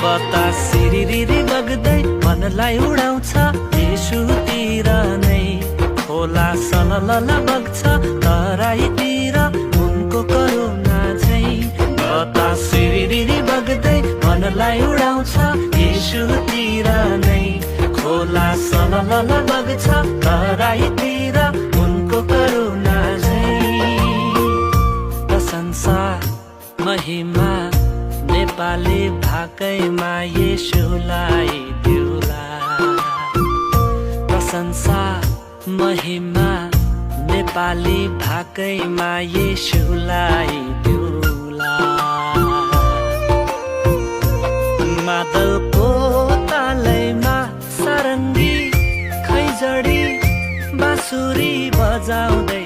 बतास सिरिरिरी बग्दै मनलाई उडाउँछ येशूतिर नै। खोला सललल बग्छ तराईतिर उनको करुणा झैं। बतास सिरिरिरी बग्दै मनलाई उडाउँछ येशूतिर नै। खोला सललल बग्छ तराईतिर उनको करुणा झैं। प्रशंसा महिमा नेपाली भाकैमा येशूलाई दिउला। प्रशंसा महिमा नेपाली भाकैमा येशूलाई दिउला। मादलको तालैमा सारङ्गी खैजडी बाँसुरी बजाउँदै